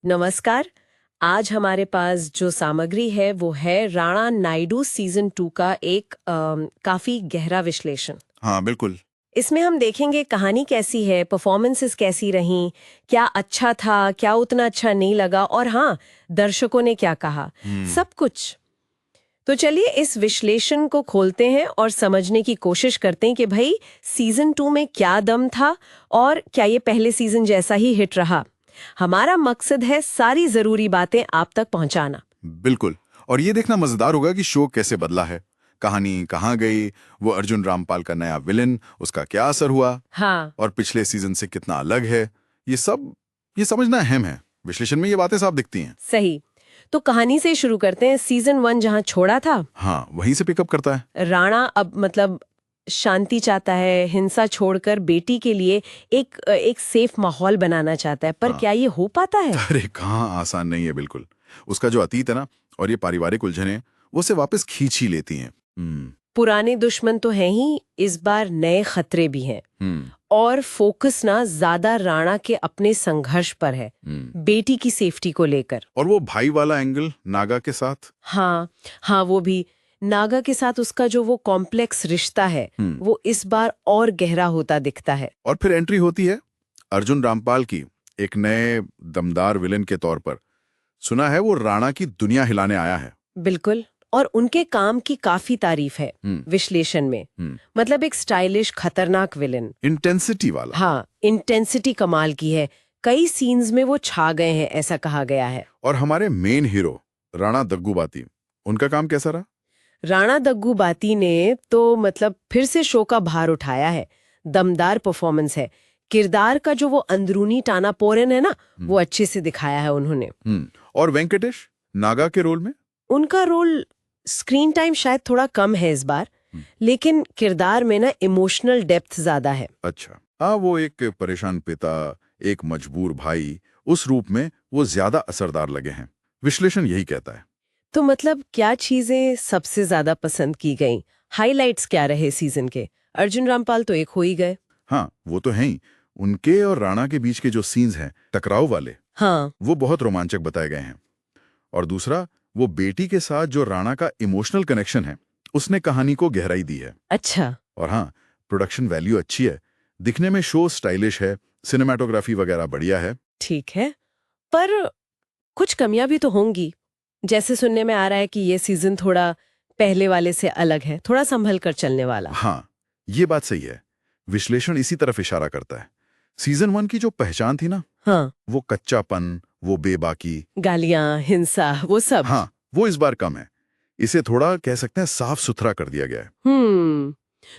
नमस्कार। आज हमारे पास जो सामग्री है वो है राणा नायडू सीजन 2 का एक काफी गहरा विश्लेषण। हाँ बिल्कुल। इसमें हम देखेंगे कहानी कैसी है, परफॉर्मेंसेस कैसी रहीं, क्या अच्छा था, क्या उतना अच्छा नहीं लगा, और हाँ, दर्शकों ने क्या कहा, सब कुछ। तो चलिए इस विश्लेषण को खोलते हैं और समझने की कोशिश करते हैं कि भाई सीजन 2 में क्या दम था और क्या ये पहले सीजन जैसा ही हिट रहा। हमारा मकसद है सारी जरूरी बातें आप तक पहुंचाना। बिल्कुल। और ये देखना मजेदार होगा कि शो कैसे बदला है, कहानी कहाँ गई, वो अर्जुन रामपाल का नया विलेन, उसका क्या असर हुआ, हाँ, और पिछले सीजन से कितना अलग है। ये समझना अहम है। विश्लेषण में ये बातें साफ दिखती हैं। सही। तो कहानी से शुरू करते हैं। सीजन 1 जहां छोड़ा था, हाँ, वहीं से पिकअप करता है। राणा अब मतलब शांति चाहता है, हिंसा छोड़कर बेटी के लिए एक सेफ माहौल बनाना चाहता है, पर हाँ। क्या ये हो पाता है? अरे कहाँ आसान नहीं है, बिल्कुल। उसका जो अतीत है ना, और ये पारिवारिक उलझनें, वो उसे वापस खींच ही लेती हैं। पुराने दुश्मन तो हैं ही, इस बार नए खतरे भी हैं। हम्म। और फोकस ना ज्यादा राणा के अपने संघर्ष पर है, बेटी की सेफ्टी को लेकर। और वो भाई वाला एंगल नागा के साथ। हाँ, हाँ, वो भी नागा के साथ उसका जो वो कॉम्प्लेक्स रिश्ता है, वो इस बार और गहरा होता दिखता है। और फिर एंट्री होती है अर्जुन रामपाल की, एक नए दमदार विलेन के तौर पर। सुना है वो राणा की दुनिया हिलाने आया है। बिल्कुल। और उनके काम की काफी तारीफ है विश्लेषण में। मतलब एक स्टाइलिश खतरनाक विलेन, इंटेंसिटी वाला। हाँ, इंटेंसिटी कमाल की है। कई सीन्स में वो छा गए हैं, ऐसा कहा गया है। और हमारे मेन हीरो राणा दग्गूबाती, उनका काम कैसा रहा? राणा दग्गूबाती ने तो मतलब फिर से शो का भार उठाया है। दमदार परफॉर्मेंस है। किरदार का जो वो अंदरूनी टानापोरन है ना, वो अच्छे से दिखाया है उन्होंने। और वेंकटेश नागा के रोल में? उनका रोल स्क्रीन टाइम शायद थोड़ा कम है इस बार, लेकिन किरदार में ना इमोशनल डेप्थ ज्यादा है। अच्छा, हाँ, वो एक परेशान पिता, एक मजबूर भाई, उस रूप में वो ज्यादा असरदार लगे हैं। विश्लेषण यही कहता है। तो मतलब क्या चीजें सबसे ज्यादा पसंद की गईं? हाइलाइट्स क्या रहे सीजन के? अर्जुन रामपाल तो एक हो ही गए। हाँ, वो तो हैं ही। उनके और राणा के बीच के जो सीन्स हैं टकराव वाले, हाँ, वो बहुत रोमांचक बताए गए हैं। और दूसरा, वो बेटी के साथ जो राणा का इमोशनल कनेक्शन है, उसने कहानी को गहराई दी है। अच्छा, और हाँ, प्रोडक्शन वैल्यू अच्छी है। दिखने में शो स्टाइलिश है, सिनेमाटोग्राफी वगैरह बढ़िया है। ठीक है। पर कुछ कमियां भी तो होंगी। जैसे सुनने में आ रहा है कि ये सीजन थोड़ा पहले वाले से अलग है, थोड़ा संभल कर चलने वाला। हाँ, ये बात सही है। विश्लेषण इसी तरफ इशारा करता है। सीजन 1 की जो पहचान थी ना, हाँ, वो कच्चापन, वो बेबाकी, गालियां, हिंसा, वो सब। हाँ, वो इस बार कम है। इसे थोड़ा कह सकते हैं साफ सुथरा कर दिया गया है।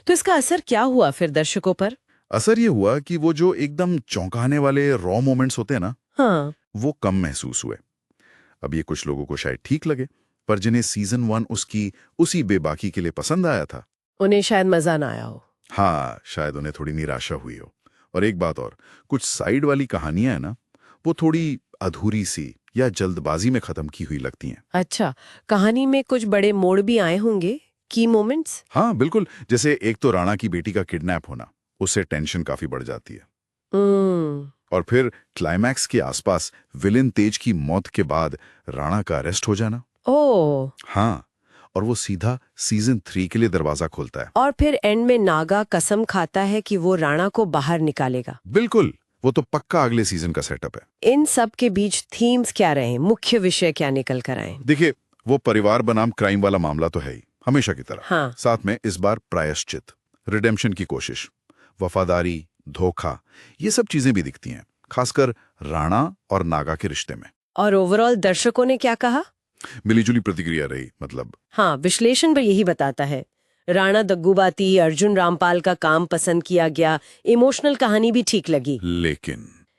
तो इसका असर क्या हुआ फिर दर्शकों पर? असर ये हुआ कि वो जो एकदम चौंकाने वाले रॉ मोमेंट्स होते हैं ना, हाँ, वो कम महसूस हुए। अब ये कुछ लोगों को शायद ठीक लगे, पर जिन्हें सीजन 1 उसकी उसी बेबाकी के लिए पसंद आया था, उन्हें शायद मजा ना आया हो। हाँ, शायद उन्हें थोड़ी निराशा हुई हो। और एक बात और, कुछ साइड वाली कहानियां है ना, वो थोड़ी अधूरी सी या जल्दबाजी में खत्म की हुई लगती हैं। अच्छा, कहानी में कुछ बड़े मोड़ भी आए होंगे, की मोमेंट्स। हाँ बिल्कुल। जैसे एक तो राणा की बेटी का किडनैप होना, उससे टेंशन काफी बढ़ जाती है। और फिर क्लाइमैक्स के आसपास विलेन तेज की मौत के बाद राणा का अरेस्ट हो जाना। ओह, हाँ, और वो सीधा सीजन 3 के लिए दरवाजा खोलता है। और फिर एंड में नागा कसम खाता है कि वो राणा को बाहर निकालेगा। बिल्कुल, वो तो पक्का अगले सीजन का सेटअप है। इन सब के बीच थीम्स क्या रहे, मुख्य विषय क्या निकल कर आए? देखिए, वो परिवार बनाम क्राइम वाला मामला तो है ही, हमेशा की तरह। हाँ, साथ में इस बार प्रायश्चित, रिडेम्पशन की कोशिश, वफादारी, धोखा, ये सब चीजें भी दिखती हैं, खासकर राणा और नागा के रिश्ते में। और ओवरऑल दर्शकों ने क्या कहा? मिलीजुली प्रतिक्रिया रही, मतलब। हाँ, विश्लेषण भी यही बताता है। राणा दग्गूबाती, अर्जुन रामपाल का काम पसंद किया गया, इमोशनल कहानी भी ठीक लगी।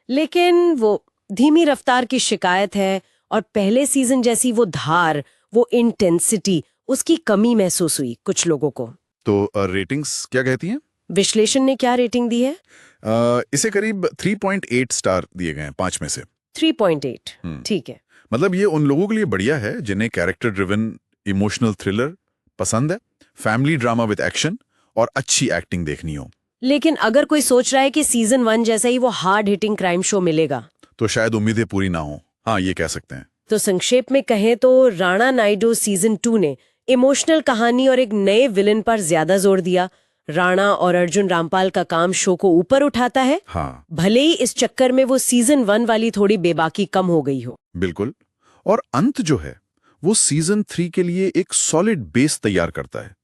लेकिन वो धीमी रफ्तार की शिकायत है, और पहले सीजन जैसी वो धार, वो इंटेंसिटी, उसकी कमी महसूस हुई कुछ लोगों को। तो रेटिंग्स क्या कहती हैं? विश्लेषण ने क्या रेटिंग दी है? इसे करीब 3.8 स्टार दिए गए हैं 5 में से। 3.8, ठीक है। मतलब ये उन लोगों के लिए बढ़िया है जिन्हें कैरेक्टर ड्रिवन इमोशनल थ्रिलर पसंद है, फैमिली ड्रामा विद एक्शन और अच्छी एक्टिंग देखनी हो। लेकिन अगर कोई सोच रहा है कि सीजन 1 जैसा ही वो हार्ड हिटिंग क्राइम शो मिलेगा, तो शायद उम्मीदें पूरी ना हो। हाँ, ये कह सकते हैं। तो संक्षेप में कहें तो राणा नायडू सीजन 2 ने इमोशनल कहानी और एक नए विलन पर ज्यादा जोर दिया। राणा और अर्जुन रामपाल का काम शो को ऊपर उठाता है। हाँ, भले ही इस चक्कर में वो सीजन 1 वाली थोड़ी बेबाकी कम हो गई हो। बिल्कुल। और अंत जो है वो सीजन 3 के लिए एक सॉलिड बेस तैयार करता है।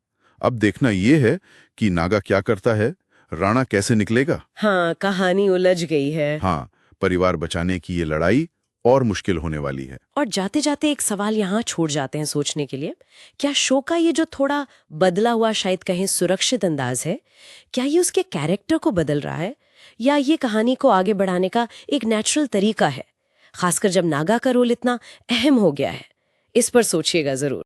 अब देखना ये है कि नागा क्या करता है, राणा कैसे निकलेगा। हाँ, कहानी उलझ गई है। हाँ, परिवार बचाने की ये लड़ाई और मुश्किल होने वाली है। और जाते जाते एक सवाल यहाँ छोड़ जाते हैं सोचने के लिए, क्या शो का ये जो थोड़ा बदला हुआ, शायद कहें सुरक्षित अंदाज है, क्या ये उसके कैरेक्टर को बदल रहा है, या ये कहानी को आगे बढ़ाने का एक नेचुरल तरीका है, खासकर जब नागा का रोल इतना अहम हो गया है? इस पर सोचिएगा जरूर।